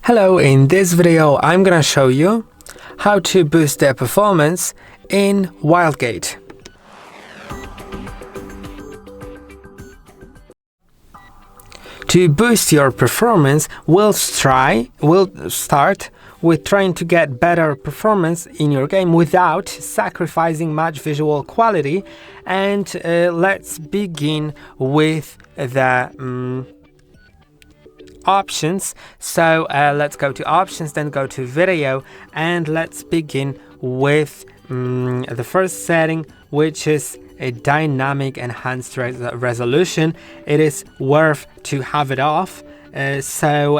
Hello, in this video I'm gonna show you how to boost their performance in Wildgate. To boost your performance, we'll start with trying to get better performance in your game without sacrificing much visual quality, and let's begin with the options. So let's go to options, then go to video, and let's begin with the first setting, which is a dynamic enhanced resolution. It is worth to have it off, so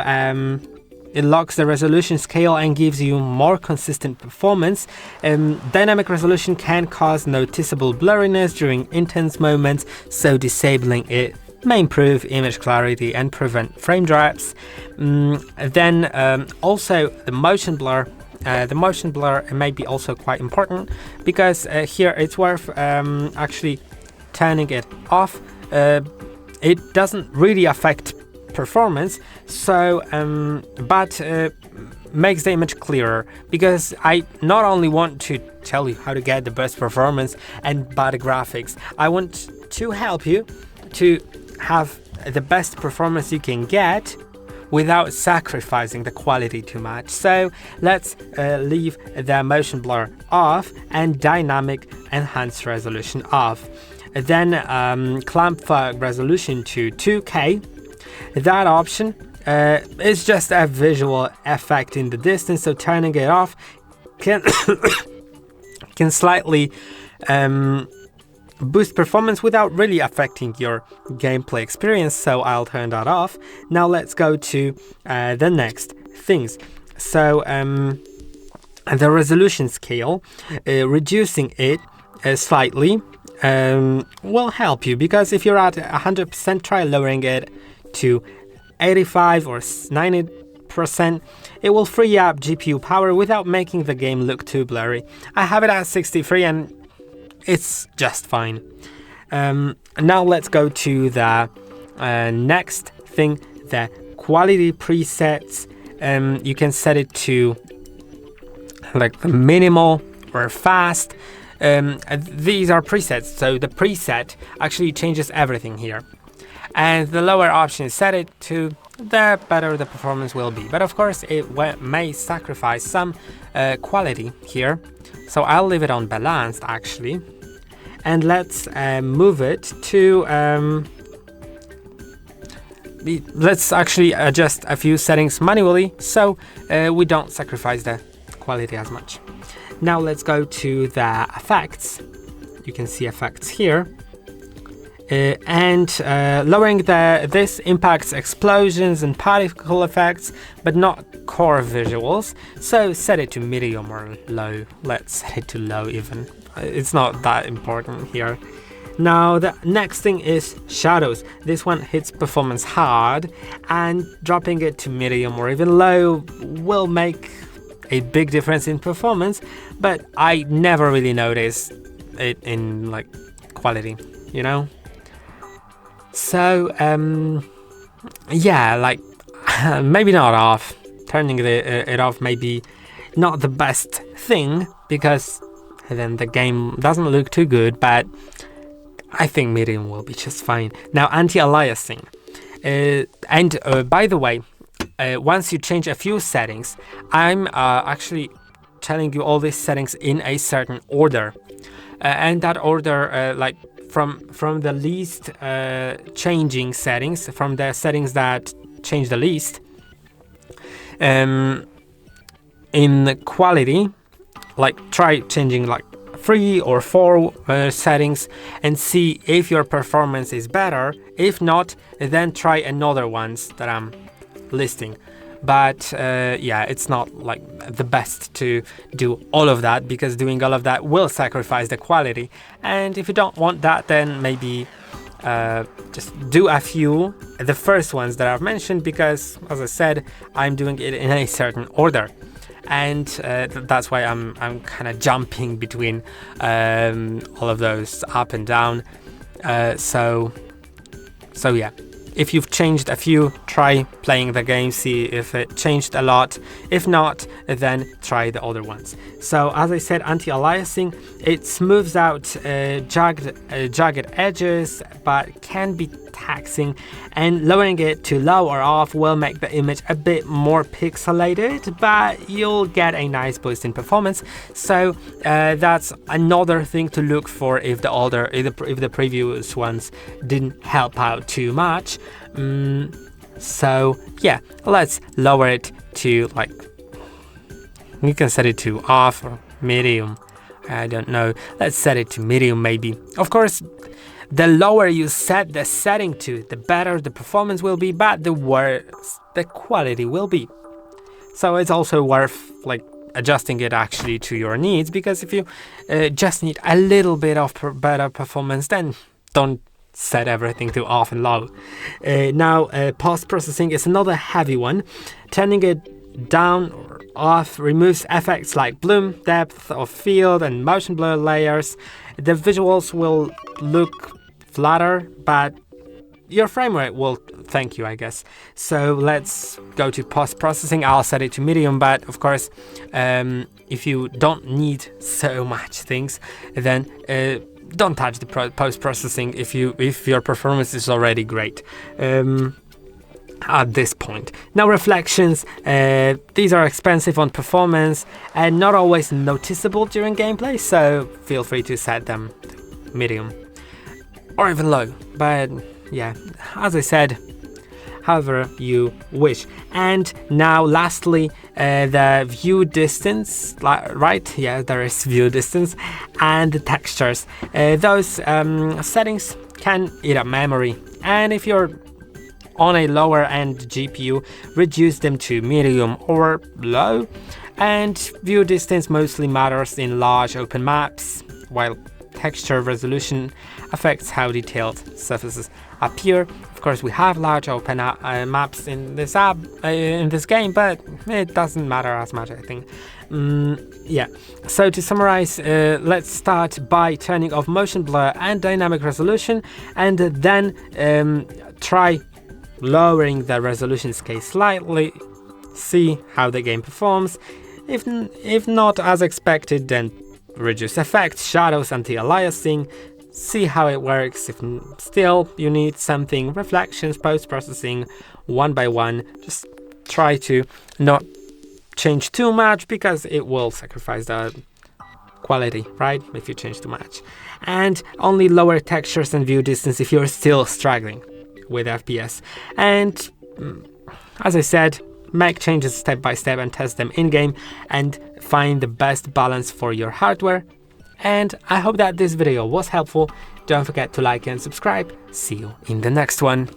it locks the resolution scale and gives you more consistent performance. Dynamic resolution can cause noticeable blurriness during intense moments, so disabling it may improve image clarity and prevent frame drops. Then also the motion blur. The motion blur may be also quite important, because here it's worth actually turning it off. It doesn't really affect performance, so but makes the image clearer, because I not only want to tell you how to get the best performance and better graphics, I want to help you to have the best performance you can get without sacrificing the quality too much. So let's leave the motion blur off and dynamic enhanced resolution off. Then clamp fog resolution to 2K. That option is just a visual effect in the distance, so turning it off can slightly boost performance without really affecting your gameplay experience, so I'll turn that off. Now let's go to the next things. So the resolution scale, reducing it slightly will help you, because if you're at 100%, try lowering it to 85 or 90%. It will free up GPU power without making the game look too blurry. I have it at 63 and it's just fine. Now let's go to the next thing, the quality presets. You can set it to like the minimal or fast. These are presets, so the preset actually changes everything here. And the lower option is set it to, the better the performance will be. But of course it may sacrifice some quality here, so I'll leave it on balanced actually. And let's move it to let's actually adjust a few settings manually, so we don't sacrifice the quality as much. Now let's go to the effects. You can see effects here. And lowering this impacts explosions and particle effects, but not core visuals. So set it to medium or low. Let's set it to low even. It's not that important here. Now the next thing is shadows. This one hits performance hard, and dropping it to medium or even low will make a big difference in performance, but I never really notice it in like quality, you know? So yeah, like maybe not off. Turning it off may be not the best thing, because then the game doesn't look too good, but I think medium will be just fine. Now anti-aliasing, and by the way, once you change a few settings, I'm actually telling you all these settings in a certain order, and that order like from the least changing settings, from the settings that change the least in quality, like try changing like 3 or 4 settings and see if your performance is better. If not, then try another ones that I'm listing. But yeah, it's not like the best to do all of that, because doing all of that will sacrifice the quality. And if you don't want that, then maybe just do a few, the first ones that I've mentioned, because as I said, I'm doing it in a certain order. And that's why I'm kind of jumping between all of those up and down. So yeah, if you've changed a few, try playing the game, see if it changed a lot. If not, then try the other ones. So as I said, anti-aliasing, it smooths out jagged edges, but can be taxing, and lowering it to low or off will make the image a bit more pixelated, but you'll get a nice boost in performance. So that's another thing to look for if the previous ones didn't help out too much. So yeah, let's lower it to, like, you can set it to off or medium, I don't know, let's set it to medium maybe. Of course, the lower you set the setting to, the better the performance will be, but the worse the quality will be. So it's also worth, like, adjusting it actually to your needs, because if you just need a little bit of better performance, then don't set everything to off and low. Now, post-processing is another heavy one. Turning it down or off removes effects like bloom, depth of field, and motion blur layers. The visuals will look flatter, but your frame rate will thank you, I guess. So let's go to post-processing. I'll set it to medium, but of course, if you don't need so much things, then don't touch the post-processing if your performance is already great at this point. Now, reflections, these are expensive on performance and not always noticeable during gameplay, so feel free to set them to medium or even low, but yeah, as I said, however you wish. And now lastly, the view distance, right? Yeah, there is view distance, and the textures. Those settings can eat up memory, and if you're on a lower end GPU, reduce them to medium or low. And view distance mostly matters in large open maps, while texture resolution affects how detailed surfaces appear. Of course, we have large open maps in this game, but it doesn't matter as much, I think. Yeah, so to summarize, let's start by turning off motion blur and dynamic resolution, and then try lowering the resolution scale slightly, see how the game performs. If not as expected, then reduce effects, shadows, anti-aliasing, see how it works. If still you need something, reflections, post-processing, one by one. Just try to not change too much, because it will sacrifice the quality, right, if you change too much. And only lower textures and view distance if you're still struggling with FPS. And as I said, make changes step by step and test them in-game and find the best balance for your hardware. And I hope that this video was helpful. Don't forget to like and subscribe. See you in the next one.